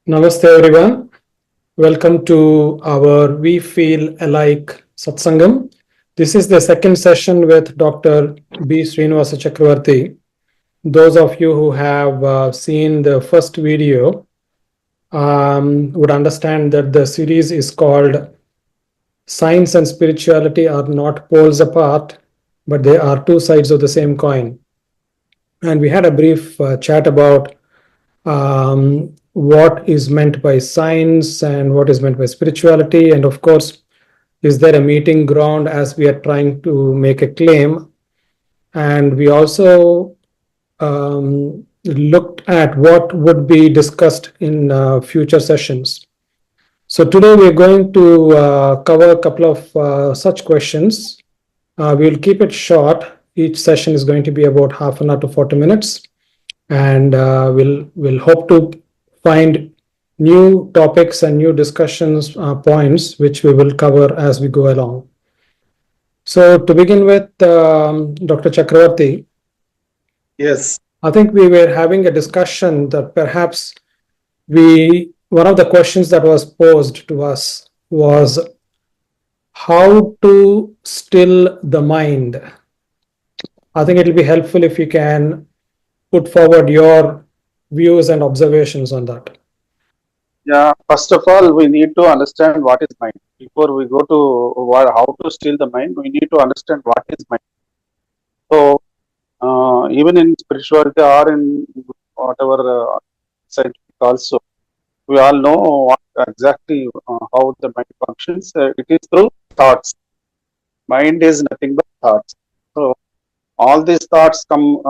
Namaste everyone. Welcome to our We Feel Alike satsangam. This is the second session with Dr. B. Srinivasa Chakarvarthy. Those of you who have seen the first video would understand that the series is called Science and Spirituality Are Not Poles Apart, but they are two sides of the same coin. And we had a brief chat about what is meant by science and what is meant by spirituality. And of course, is there a meeting ground as we are trying to make a claim? And we also looked at what would be discussed in future sessions. So today we're going to cover a couple of such questions. We'll keep it short. Each session is going to be about half an hour to 40 minutes. And we'll hope to find new topics and new discussions points which we will cover as we go along. So to begin with, Dr. Chakravarthy. Yes. I think we were having a discussion that perhaps one of the questions that was posed to us was how to still the mind. I think it'll be helpful if you can put forward your views and observations on that. Yeah. First of all, we need to understand what is mind. Before we go to how to steal the mind, we need to understand what is mind. So, even in spirituality or in whatever scientific also, we all know what exactly how the mind functions. It is through thoughts. Mind is nothing but thoughts. So, all these thoughts come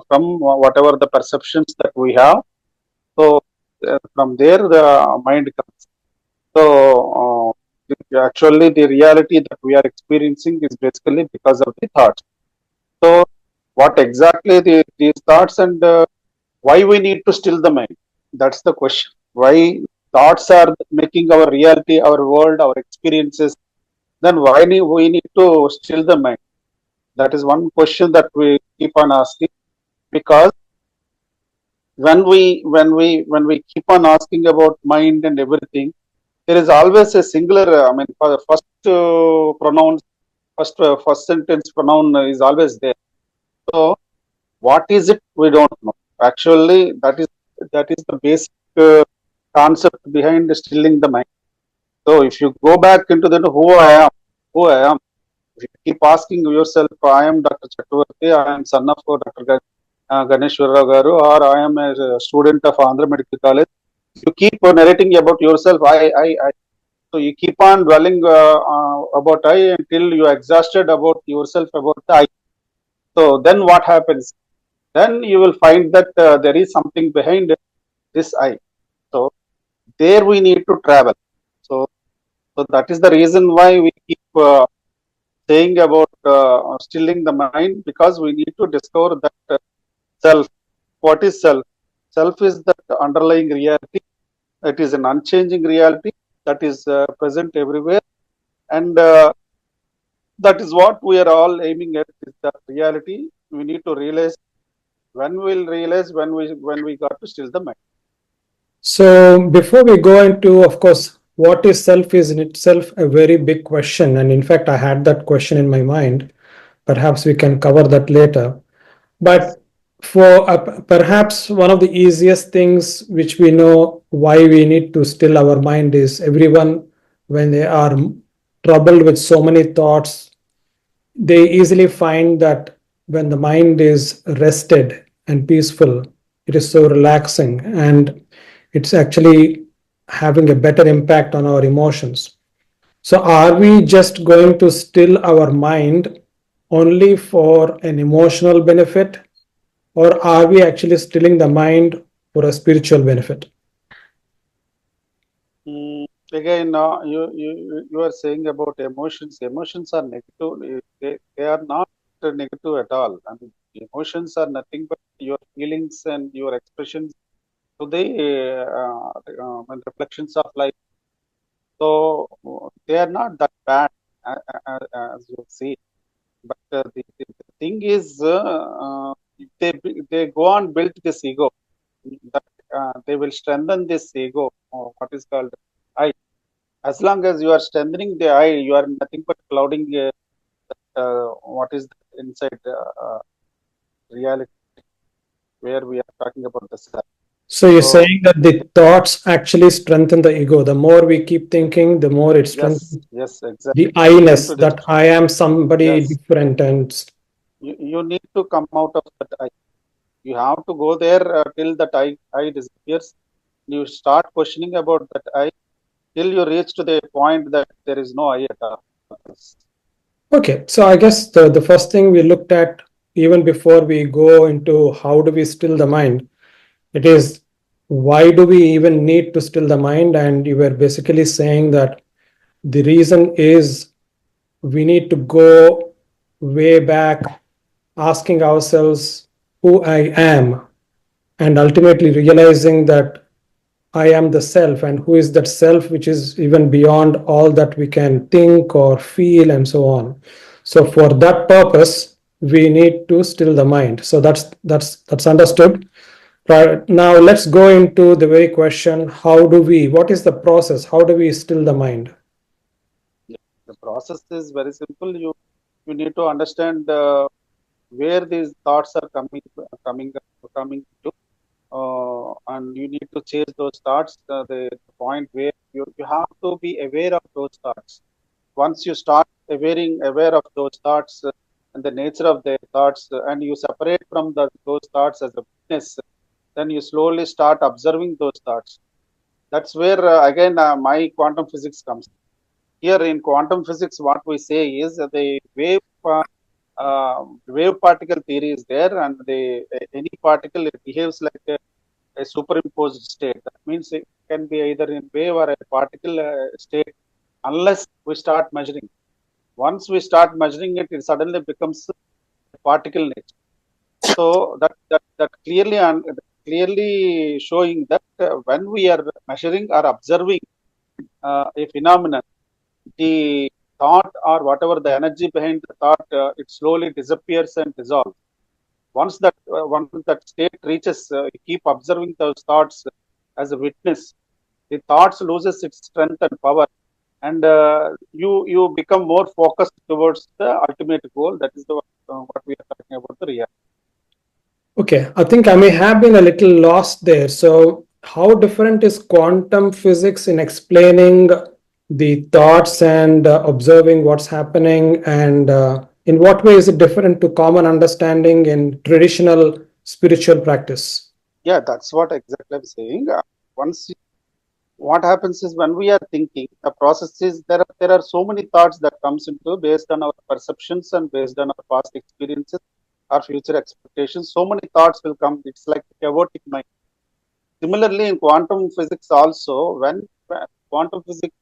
from whatever the perceptions that we have. So, from there, the mind comes. So, actually, the reality that we are experiencing is basically because of the thoughts. So, what exactly these thoughts and why we need to still the mind? That's the question. Why thoughts are making our reality, our world, our experiences? Then why we need to still the mind? That is one question that we keep on asking, because when we keep on asking about mind and everything, there is always a singular. I mean, for the first pronouns, first sentence pronoun is always there. So, what is it? We don't know. Actually, that is the basic concept behind stilling the mind. So, if you go back into the who I am. If you keep asking yourself, I am Dr. Chakravarthy, I am son of Dr. Ganeshwara Garu, or I am a student of Andhra Medical College. You keep narrating about yourself, I. So you keep on dwelling about I until you exhausted about yourself about the I. So then what happens? Then you will find that there is something behind this I. So there we need to travel. So that is the reason why we keep saying about stilling the mind, because we need to discover that self. What is self? Self is that underlying reality. It is an unchanging reality that is present everywhere, and that is what we are all aiming at. Is that reality? We need to realize. When we'll realize when we got to still the mind. So before we go into, of course, what is self is in itself a very big question. And in fact, I had that question in my mind. Perhaps we can cover that later. But for perhaps one of the easiest things which we know why we need to still our mind is everyone, when they are troubled with so many thoughts, they easily find that when the mind is rested and peaceful, it is so relaxing and it's actually having a better impact on our emotions. So, are we just going to still our mind only for an emotional benefit, or are we actually stilling the mind for a spiritual benefit? Again, you are saying about emotions. Emotions are negative. They are not negative at all. I mean, emotions are nothing but your feelings and your expressions to the and reflections of life. So they are not that bad as you see. But the thing is, they go on build this ego. That they will strengthen this ego what is called eye. As long as you are strengthening the eye, you are nothing but clouding what is inside reality, where we are talking about the self. So you're So saying that the thoughts actually strengthen the ego. The more we keep thinking, the more it yes, strengthens yes, exactly. the You need I-ness to that I am somebody yes, different. And you need to come out of that eye. You have to go there till that eye disappears. You start questioning about that eye till you reach to the point that there is no eye at all. okay, so I guess the first thing we looked at, even before we go into how do we still the mind, it is why do we even need to still the mind? And you were basically saying that the reason is we need to go way back, asking ourselves who I am, and ultimately realizing that I am the self, and who is that self, which is even beyond all that we can think or feel, and so on. So, for that purpose, we need to still the mind. So that's understood. Right now, let's go into the very question: how do we? What is the process? How do we still the mind? The process is very simple. You need to understand where these thoughts are coming coming to, and you need to chase those thoughts. The point where you have to be aware of those thoughts. Once you start aware of those thoughts and the nature of their thoughts, and you separate from those thoughts as a witness, then you slowly start observing those thoughts. That's where again my quantum physics comes. Here in quantum physics, what we say is the wave particle theory is there, and any particle, it behaves like a superimposed state. That means it can be either in wave or a particle state, unless we start measuring. Once we start measuring it, it suddenly becomes a particle nature. So that clearly showing that when we are measuring or observing a phenomenon, the thought or whatever the energy behind the thought, it slowly disappears and dissolves. Once that state reaches, you keep observing those thoughts as a witness. The thoughts loses its strength and power, and you become more focused towards the ultimate goal. That is what we are talking about, the reality. Okay, I think I may have been a little lost there. So, how different is quantum physics in explaining the thoughts and observing what's happening? And in what way is it different to common understanding in traditional spiritual practice? Yeah, that's what exactly I'm saying. Once what happens is, when we are thinking, the process is there are so many thoughts that comes into based on our perceptions and based on our past experiences, our future expectations. So many thoughts will come. It's like chaotic mind. Similarly, in quantum physics also, when quantum physics,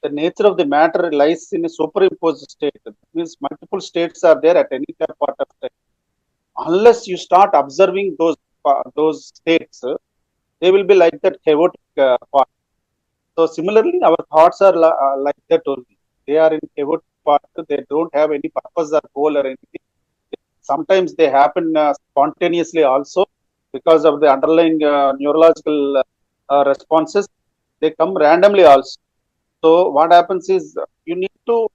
the nature of the matter lies in a superimposed state. That means multiple states are there at any part of time. Unless you start observing those states, they will be like that chaotic part. So similarly, our thoughts are like that only. They are in chaotic part. They don't have any purpose or goal or anything. Sometimes they happen spontaneously also, because of the underlying neurological responses. They come randomly also. So what happens is, you need to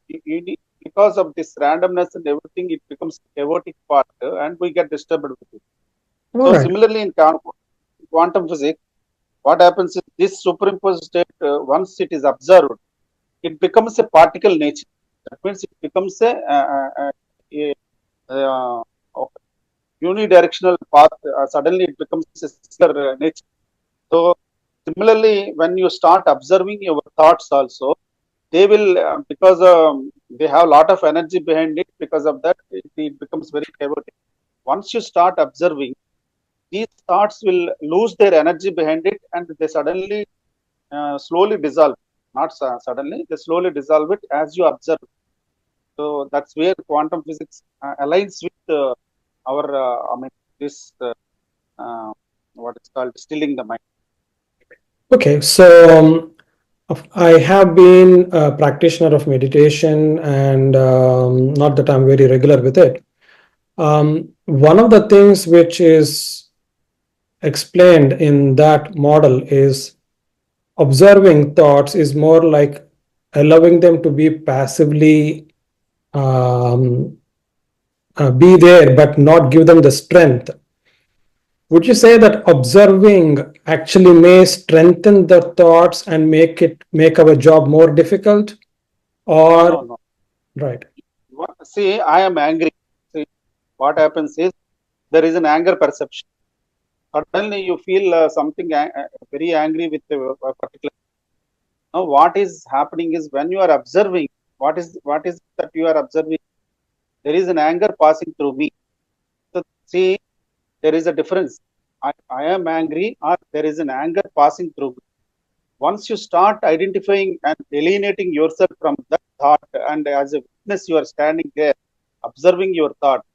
you need, because of this randomness and everything, it becomes chaotic part, and we get disturbed with it. All So right. similarly, in quantum physics, what happens is, this superimposed state, once it is observed, it becomes a particle nature. That means it becomes a unidirectional path. Suddenly, it becomes a singular nature. So similarly, when you start observing your thoughts also, they will because they have a lot of energy behind it. Because of that, it becomes very chaotic. Once you start observing, these thoughts will lose their energy behind it, and they suddenly slowly dissolve. Not suddenly, they slowly dissolve it as you observe. So that's where quantum physics aligns with our I mean this uh, what is called stilling the mind. Okay, so I have been a practitioner of meditation, and not that I'm very regular with it. One of the things which is explained in that model is observing thoughts is more like allowing them to be passively be there, but not give them the strength. Would you say that observing actually may strengthen the thoughts and make our job more difficult? Or No. right. See, I am angry. See, what happens is there is an anger perception. Suddenly you feel something very angry with a particular. Now, what is happening is when you are observing, what is that you are observing? There is an anger passing through me. So, see, there is a difference. I am angry, or there is an anger passing through me. Once you start identifying and alienating yourself from that thought, and as a witness, you are standing there observing your thought,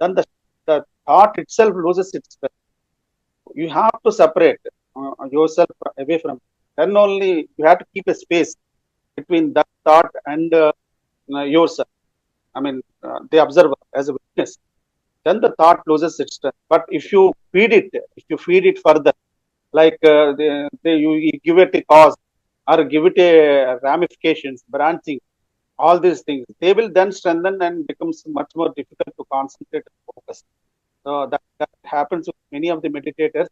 then the thought itself loses its strength. You have to separate yourself away from it. Then only you have to keep a space between that thought and yourself. I mean, the observer as a witness. Then the thought loses its strength. But if you feed it further, like you give it a cause or give it a ramifications, branching, all these things, they will then strengthen and becomes much more difficult to concentrate and focus. So that happens with many of the meditators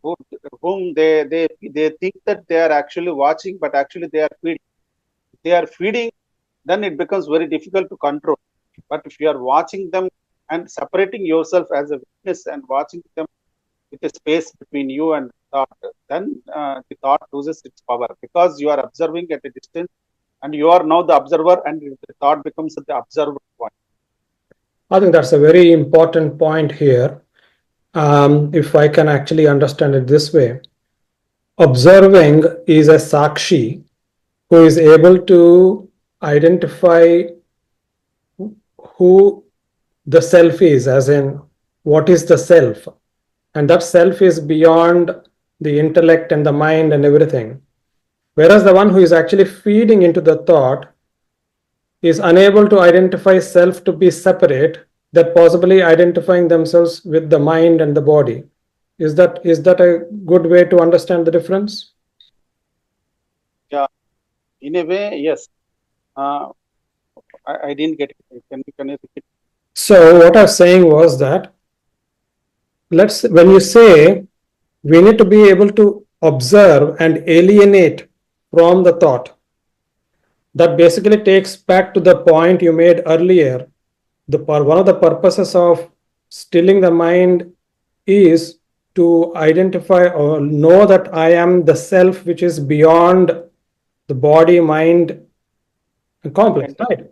who, whom they think that they are actually watching, but actually they are feeding. If they are feeding, then it becomes very difficult to control. But if you are watching them and separating yourself as a witness and watching them with a space between you and thought, then the thought loses its power because you are observing at a distance and you are now the observer and the thought becomes the observer point. I think that's a very important point here. If I can actually understand it this way, observing is a sakshi who is able to identify who the self is, as in what is the self, and that self is beyond the intellect and the mind and everything. Whereas the one who is actually feeding into the thought is unable to identify self to be separate, that possibly identifying themselves with the mind and the body. Is that a good way to understand the difference? Yeah, in a way, yes. I didn't get it. Can you repeat? So what I was saying was that when you say we need to be able to observe and alienate from the thought, that basically takes back to the point you made earlier. One of the purposes of stilling the mind is to identify or know that I am the self which is beyond the body, mind, and complex, right?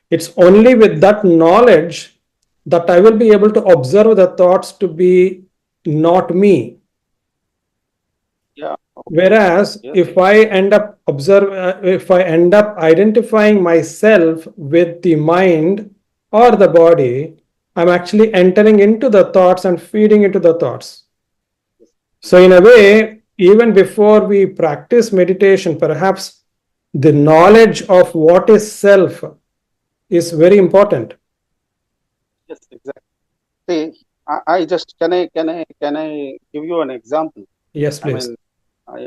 It's only with that knowledge that I will be able to observe the thoughts to be not me. Yeah. Whereas Yes. if I end up identifying myself with the mind or the body, I'm actually entering into the thoughts and feeding into the thoughts. So in a way, even before we practice meditation, perhaps the knowledge of what is self is very important. Yes, exactly. See, I just can I give you an example? Yes, I please. mean,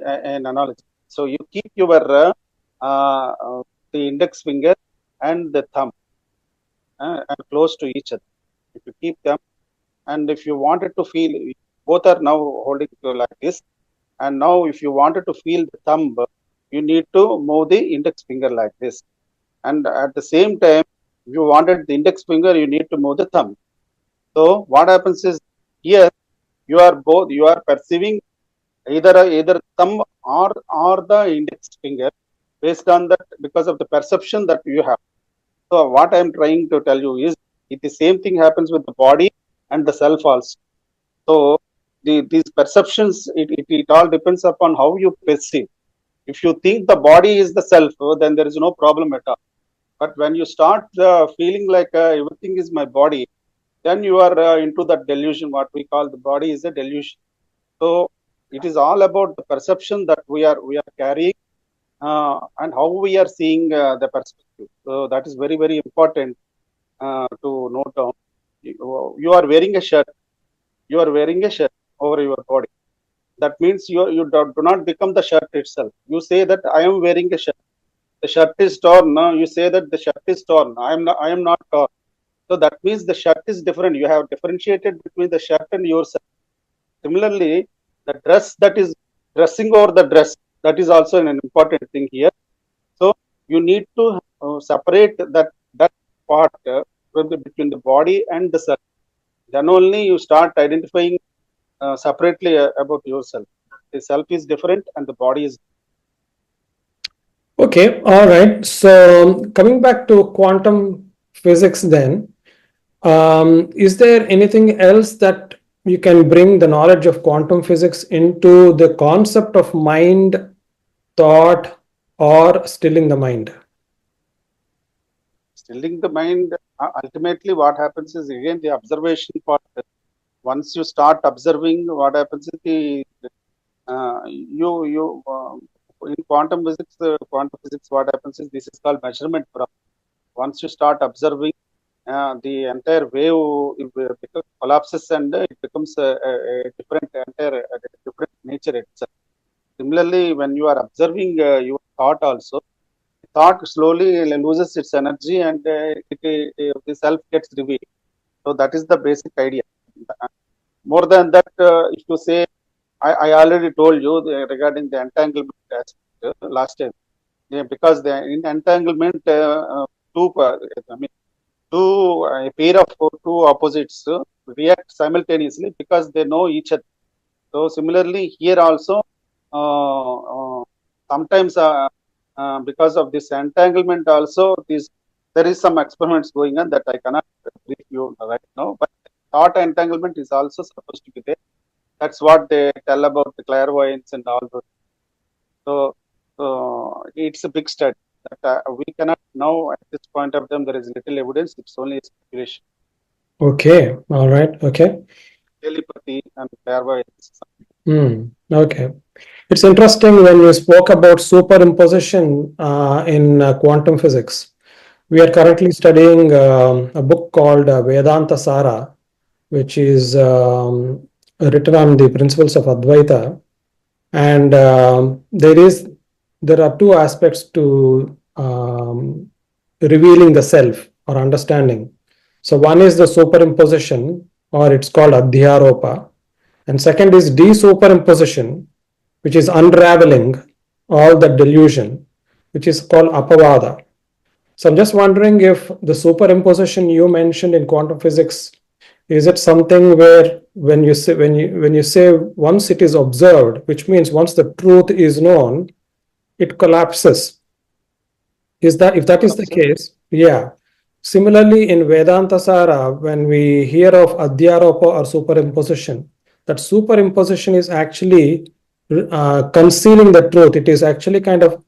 an analogy. So you keep your the index finger and the thumb and close to each other. If you keep them, and if you wanted to feel, both are now holding like this. And now, if you wanted to feel the thumb, you need to move the index finger like this. And at the same time, if you wanted the index finger, you need to move the thumb. So what happens is here you are perceiving either thumb or the index finger based on that because of the perception that you have. So what I am trying to tell you is the same thing happens with the body and the self also. So these perceptions, it all depends upon how you perceive. If you think the body is the self, then there is no problem at all. But when you start feeling like everything is my body, then you are into that delusion. What we call the body is a delusion. So it is all about the perception that we are carrying and how we are seeing the perspective. So that is very very important to note down. You are wearing a shirt. You are wearing a shirt over your body. that means you do not become the shirt itself. You say that I am wearing a shirt. The shirt is torn. No, you say that the shirt is torn. I am not torn. So that means the shirt is different. You have differentiated between the shirt and yourself. Similarly, the dress that is dressing over the dress, that is also an important thing here. So you need to separate that part between the body and the self. Then only you start identifying separately about yourself. The self is different and the body is. Okay, all right. So coming back to quantum physics, then, is there anything else that you can bring the knowledge of quantum physics into the concept of mind, thought, or stilling the mind? Stilling the mind, ultimately what happens is again the observation part. Once you start observing, what happens is in quantum physics, what happens is this is called measurement problem. Once you start observing, the entire wave collapses and it becomes a different nature itself. Similarly, when you are observing your thought also, thought slowly loses its energy and the self gets revealed. So that is the basic idea. More than that, if you say, I already told you regarding the entanglement aspect last time. Yeah, because in entanglement, a pair of two opposites react simultaneously because they know each other. So similarly, here also, sometimes because of this entanglement, also there is some experiments going on that I cannot brief you right now. But thought entanglement is also supposed to be there. That's what they tell about the clairvoyance and all those. So it's a big study that we cannot know at this point of time. There is little evidence. It's only speculation. Okay, all right, okay. Telepathy and clairvoyance. Okay. It's interesting when you spoke about superimposition in quantum physics. We are currently studying a book called Vedanta Sara, which is written on the principles of Advaita. And there are two aspects to revealing the self or understanding. So one is the superimposition, or it's called Adhyaropa. And second is desuperimposition, which is unraveling all the delusion, which is called Apavada. So I'm just wondering if the superimposition you mentioned in quantum physics, is it something where when you say once it is observed, which means once the truth is known, it collapses? Is that, if that is the case, yeah. Similarly, in Vedanta Sara, when we hear of Adhyaropa or superimposition, that superimposition is actually concealing the truth. It is actually kind of,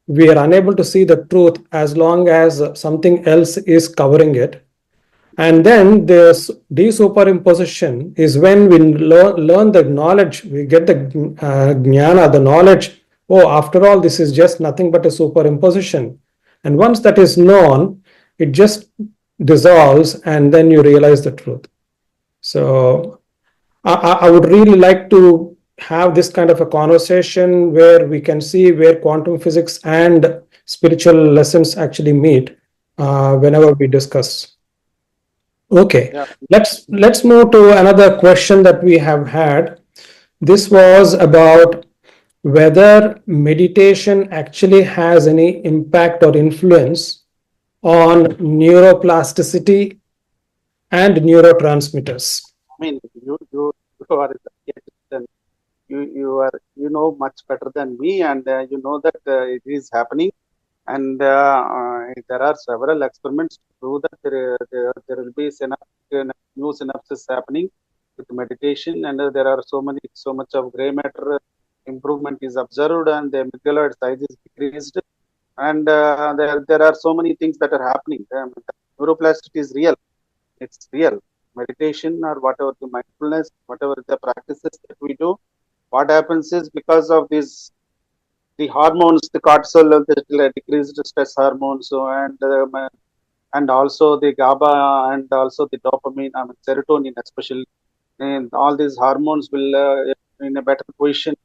we are unable to see the truth as long as something else is covering it. And then this desuperimposition is when we learn the knowledge, we get the jnana, the knowledge. Oh, after all, this is just nothing but a superimposition. And once that is known, it just dissolves and then you realize the truth. So I would really like to have this kind of a conversation where we can see where quantum physics and spiritual lessons actually meet whenever we discuss. Okay, Yeah. let's move to another question that we have had. This was about whether meditation actually has any impact or influence on neuroplasticity and neurotransmitters. I mean, you are a psychiatrist and you know much better than me, and you know that it is happening. And there are several experiments to prove that there will be new synapses happening with meditation, and there are so much of gray matter improvement is observed, and the amygdaloid size is decreased, and there are so many things that are happening. Neuroplasticity is real. It's real. Meditation or whatever the mindfulness, whatever the practices that we do, what happens is because of this the hormones, the cortisol, the decreased stress hormones, so and also the GABA and also the dopamine, I mean serotonin especially, and all these hormones will in a better position.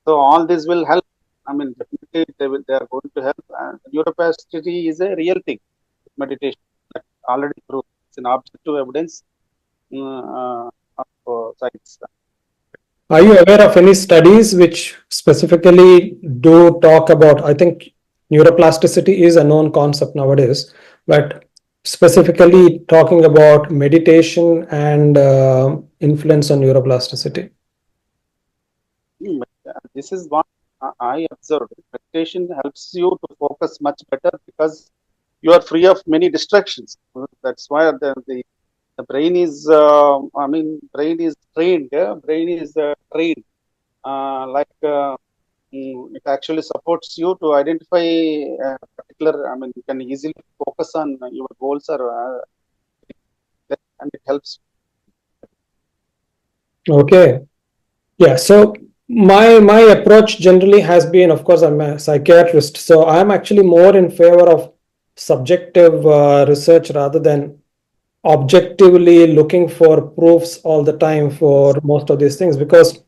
So all this will help. I mean, definitely they are going to help. And neuroplasticity is a real thing. Meditation that already proved. It's an objective evidence of science. Are you aware of any studies which specifically do talk about, I think neuroplasticity is a known concept nowadays, but specifically talking about meditation and influence on neuroplasticity? This is what I observed. Meditation helps you to focus much better because you are free of many distractions. That's why the brain is, brain is trained. Brain is trained. It actually supports you to identify particular. I mean, you can easily focus on your goals, and it helps. Okay. Yeah. So my approach generally has been, of course, I'm a psychiatrist, so I'm actually more in favor of subjective research rather than objectively looking for proofs all the time for most of these things, because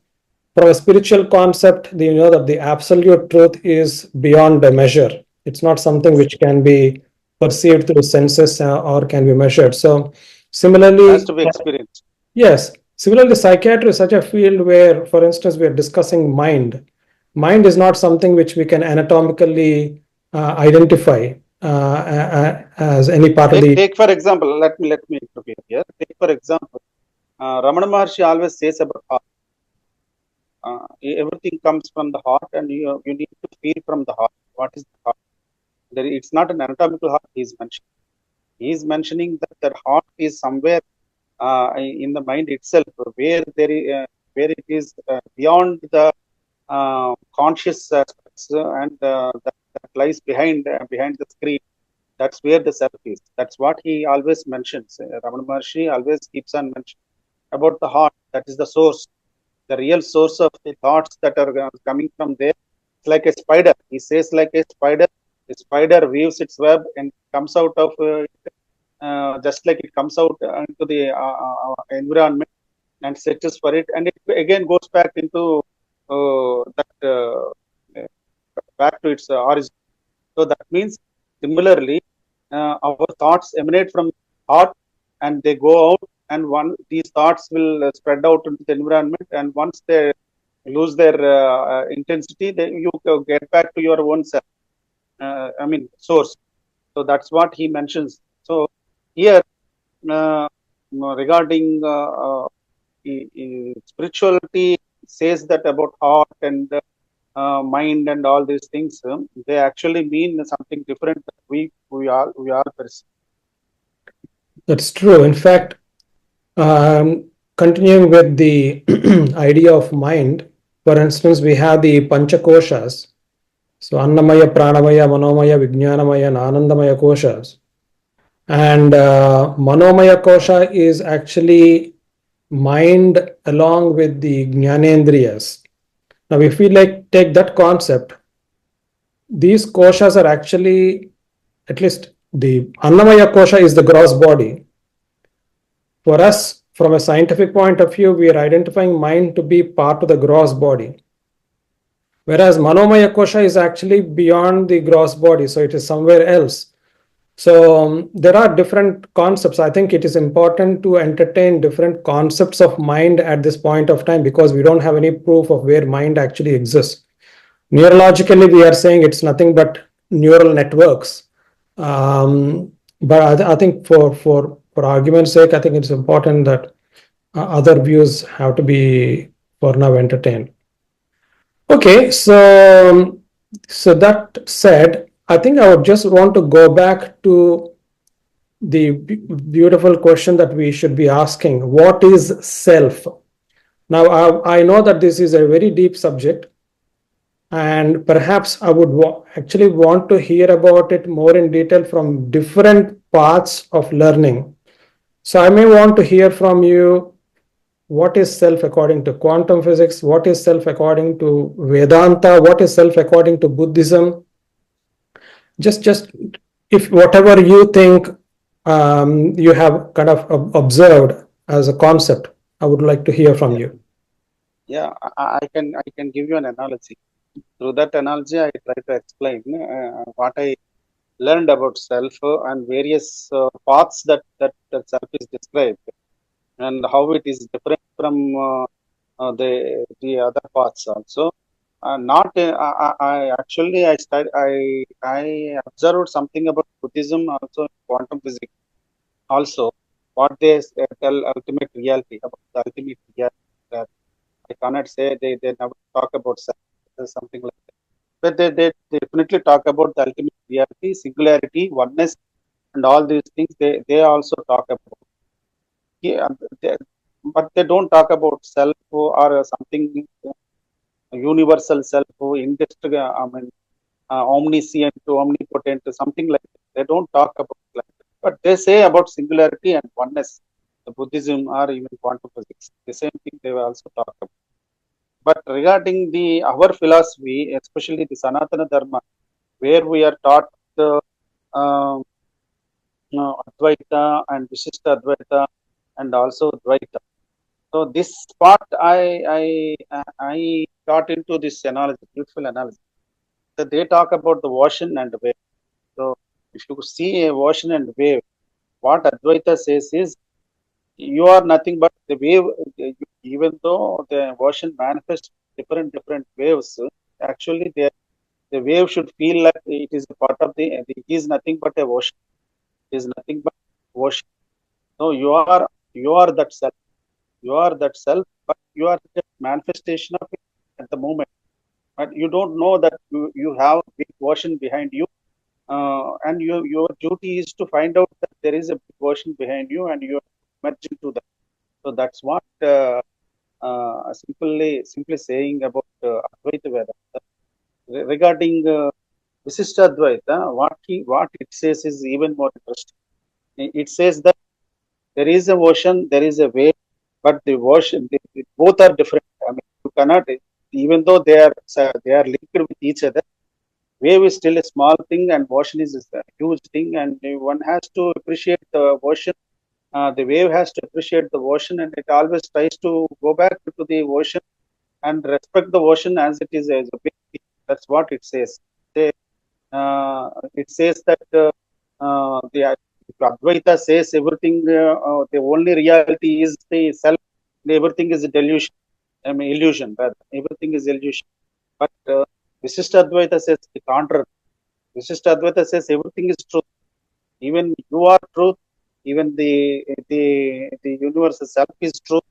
from a spiritual concept, you know that the absolute truth is beyond a measure. It's not something which can be perceived through senses or can be measured. So It has similarly, to be experienced. yes, similarly, psychiatry is such a field where, for instance, we are discussing mind. Mind is not something which we can anatomically identify as any part of the. Take for example. Let me intervene here. Take for example, Ramana Maharshi always says about heart. Everything comes from the heart, and you need to feel from the heart. What is the heart? It's not an anatomical heart. He is mentioning that the heart is somewhere in the mind itself, where it is beyond the conscious aspects, and that lies behind the screen. That's where the self is. That's what he always mentions. Ramana Maharshi always keeps on mentioning about the heart. That is the source, the real source of the thoughts that are coming from there. It's like a spider. He says, like a spider. The spider weaves its web and comes out of just like it comes out into the environment and searches for it, and it again goes back into back to its origin. So that means similarly, our thoughts emanate from heart, and they go out, and these thoughts will spread out into the environment, and once they lose their intensity, then you get back to your own self. Source. So that's what he mentions. So here, regarding spirituality, says that about heart and mind and all these things, they actually mean something different that we are perceiving. That's true. In fact, continuing with the idea of mind, for instance, we have the Panchakoshas. So Annamaya, Pranamaya, Manomaya, Vijnanamaya, and Anandamaya koshas. And Manomaya kosha is actually mind along with the Jnanendriyas. Now, if we take that concept, these koshas are actually, at least the Annamaya kosha is the gross body. For us, from a scientific point of view, we are identifying mind to be part of the gross body. Whereas Manomaya kosha is actually beyond the gross body, so it is somewhere else. So there are different concepts. I think it is important to entertain different concepts of mind at this point of time, because we don't have any proof of where mind actually exists. Neurologically, we are saying it's nothing but neural networks. But I think for argument's sake, I think it's important that other views have to be for now entertained. Okay, so that said, I think I would just want to go back to the beautiful question that we should be asking: what is self? Now, I know that this is a very deep subject, and perhaps I would actually want to hear about it more in detail from different paths of learning. So I may want to hear from you, what is self according to quantum physics? What is self according to Vedanta? What is self according to Buddhism? Just if whatever you think you have kind of observed as a concept, I would like to hear from you. Yeah, I can give you an analogy. Through that analogy, I try to explain what I learned about self and various paths that self is described, and how it is different from the other paths also. Not I actually I observed something about Buddhism also, quantum physics also, what they tell ultimate reality about the ultimate reality. That I cannot say they never talk about self, something like that. But they definitely talk about the ultimate reality, singularity, oneness, and all these things. They also talk about. Yeah, but they don't talk about self or something universal self, I mean, omniscient, omnipotent, something like that. They don't talk about like that. But they say about singularity and oneness, the Buddhism or even quantum physics. The same thing they will also talk about. But regarding the our philosophy, especially the Sanatana Dharma, where we are taught the um, Advaita and Visishta Advaita and also Dvaita. So this part I got into this analogy, beautiful analogy. So they talk about the ocean and wave. So if you see a ocean and wave, what Advaita says is you are nothing but the wave. Even though the ocean manifests different waves, actually the wave should feel like it is a part of it is nothing but a ocean. It is nothing but ocean. No, you are that self. You are that self, but you are just manifestation of it at the moment. But you don't know that you have a big ocean behind you, and your duty is to find out that there is a big ocean behind you, and you are merged into that. So that's what simply saying about Advaita Vedanta. Regarding Visishta Advaita, what it says is even more interesting. It says that there is a ocean, there is a wave, but the ocean, both are different. I mean, you cannot, even though they are linked with each other. Wave is still a small thing, and ocean is a huge thing, and one has to appreciate the ocean. The wave has to appreciate the ocean, and it always tries to go back to the ocean and respect the ocean as a big thing. That's what it says. It says that the Advaita says everything, the only reality is the self, everything is a delusion, I mean, illusion, rather. Everything is illusion. But Visishta Advaita says the contrary. Visishta Advaita says everything is truth. Even you are truth, even the universal self is truth,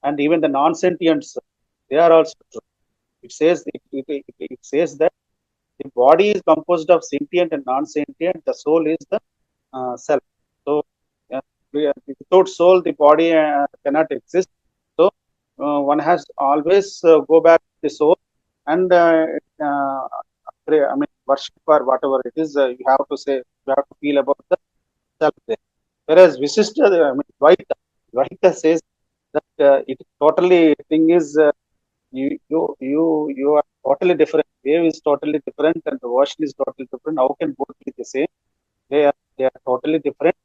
and even the non-sentients, they are also truth. It says that the body is composed of sentient and non-sentient. The soul is the self. So, uh, without soul, the body cannot exist. So, one has always go back to the soul and I mean worship or whatever it is. You have to say, you have to feel about the self there. Whereas Visishta, I mean Dvaita says that it totally thing is. You are totally different. Wave is totally different, and the ocean is totally different. How can both be the same? They are totally different.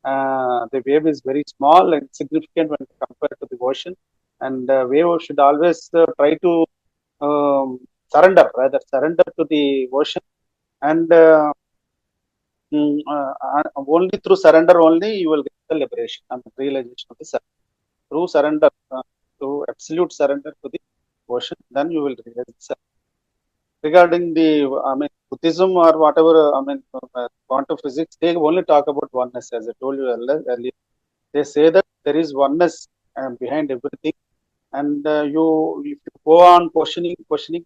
The wave is very small and significant when compared to the ocean, and wave should always try to surrender to the ocean, and only through surrender only you will get the liberation and the realization of the self. Through surrender, through absolute surrender to the ocean, then you will realize the self. Regarding the, I mean, Buddhism or whatever, I mean, quantum physics, they only talk about oneness, as I told you earlier. They say that there is oneness behind everything, and if you go on questioning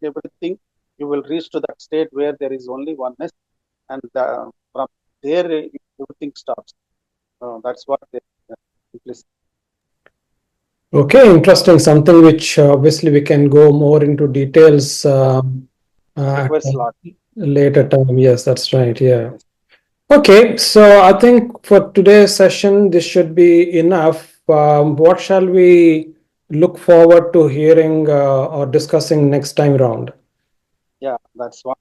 everything, you will reach to that state where there is only oneness, and from there everything stops. That's what they simply say. Okay, interesting. Something which obviously we can go more into details at Requires a a lot. later time. Yes, that's right. Yeah. Yes. Okay, so I think for today's session, this should be enough. What shall we look forward to hearing or discussing next time round? Yeah, that's what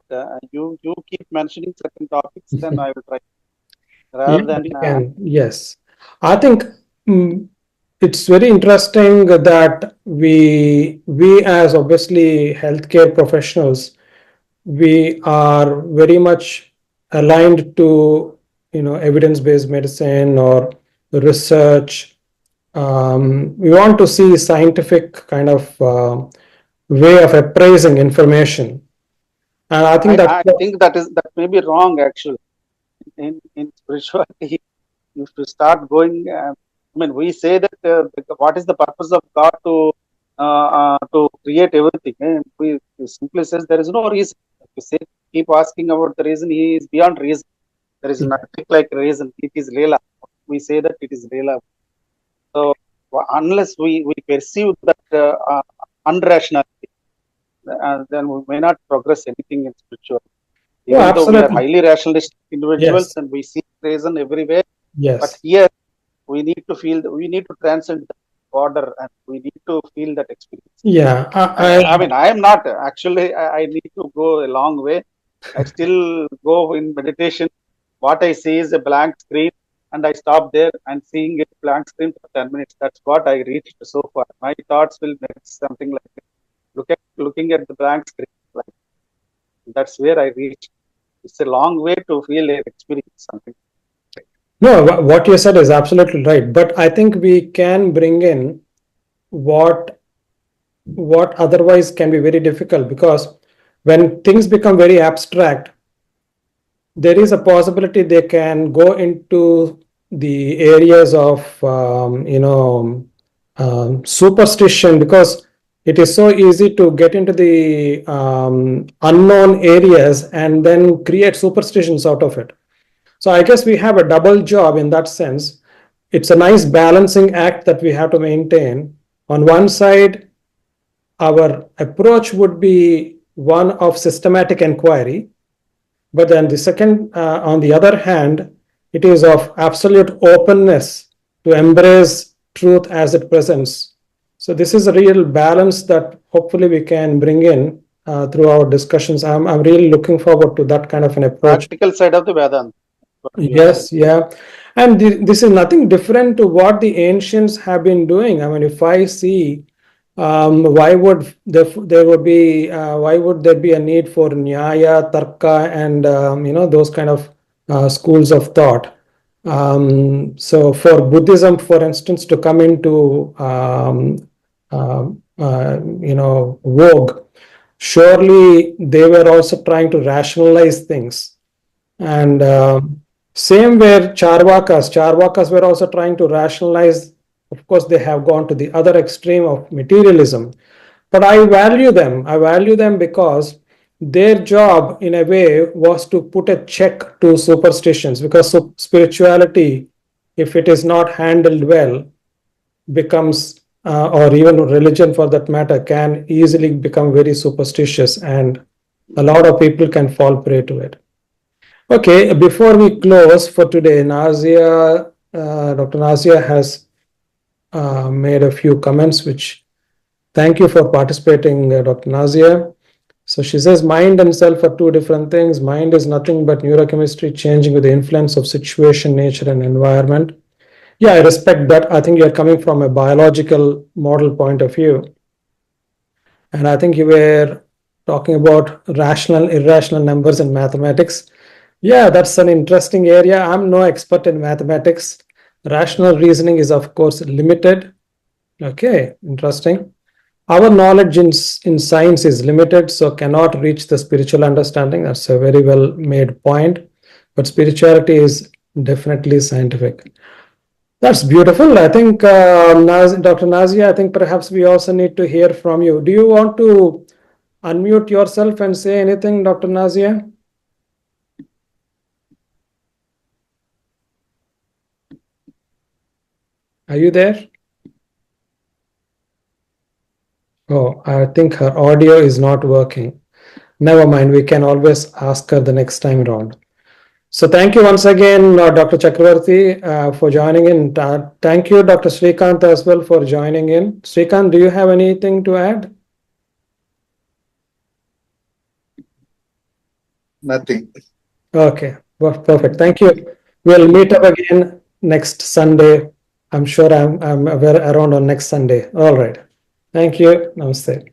you keep mentioning certain topics, then I will try Yeah, rather than we can. Yes. I think. mm, it's very interesting that we as obviously healthcare professionals, we are very much aligned to evidence-based medicine or research. We want to see scientific kind of way of appraising information, and I think I think that may be wrong actually. In spirituality, if you start going, I mean, we say that what is the purpose of God to create everything? We simply says there is no reason. If you say keep asking about the reason, he is beyond reason. There is nothing like reason. It is Leela. We say that it is Leela. So unless we perceive that unrationality, then we may not progress anything in spiritual. oh, Even though we are absolutely. highly rationalistic individuals Yes, and we see reason everywhere, but yes. here we need to feel, we need to transcend the border and we need to feel that experience. Yeah, I mean, I am not actually, I need to go a long way. I still go in meditation. What I see is a blank screen and I stop there and seeing a blank screen for 10 minutes. That's what I reached so far. My thoughts will make something like looking at the blank screen. Like that's where I reach. It's a long way to feel an experience something. No, what you said is absolutely right. But I think we can bring in what otherwise can be very difficult, because when things become very abstract, there is a possibility they can go into the areas of superstition, because it is so easy to get into the unknown areas and then create superstitions out of it. So I guess we have a double job in that sense. It's a nice balancing act that we have to maintain. On one side, our approach would be one of systematic inquiry, but then the second, on the other hand, it is of absolute openness to embrace truth as it presents. So this is a real balance that hopefully we can bring in through our discussions. I'm really looking forward to that kind of an approach. Practical side of the Vedanta. What we are saying. Yes, yeah. And this is nothing different to what the ancients have been doing. I mean, if I see, why would there would be why would there be a need for Nyaya, Tarka, and those kind of schools of thought? So for Buddhism, for instance, to come into vogue, surely they were also trying to rationalize things. And same where Charvakas were also trying to rationalize. Of course, they have gone to the other extreme of materialism. But I value them. I value them because their job, in a way, was to put a check to superstitions, because spirituality, if it is not handled well, becomes, or even religion for that matter, can easily become very superstitious, and a lot of people can fall prey to it. Okay, before we close for today, Dr. Nazia has made a few comments, which thank you for participating, Dr. Nazia. So she says, mind and self are two different things. Mind is nothing but neurochemistry changing with the influence of situation, nature, and environment. Yeah, I respect that. I think you're coming from a biological model point of view. And I think you were talking about rational, irrational numbers in mathematics. Yeah, that's an interesting area. I'm no expert in mathematics. Rational reasoning is, of course, limited. Okay, interesting. Our knowledge in science is limited, so cannot reach the spiritual understanding. That's a very well made point. But spirituality is definitely scientific. That's beautiful. I think, Dr. Nazia, I think perhaps we also need to hear from you. Do you want to unmute yourself and say anything, Dr. Nazia? Are you there? Oh, I think her audio is not working. Never mind, we can always ask her the next time around. So thank you once again, Dr. Chakravarthy, for joining in. Thank you, Dr. Srikanth, as well for joining in. Srikanth, do you have anything to add? Nothing. Okay, well, perfect. Thank you. We'll meet up again next Sunday. I'm sure I'm aware around on next Sunday. All right. Thank you. Namaste.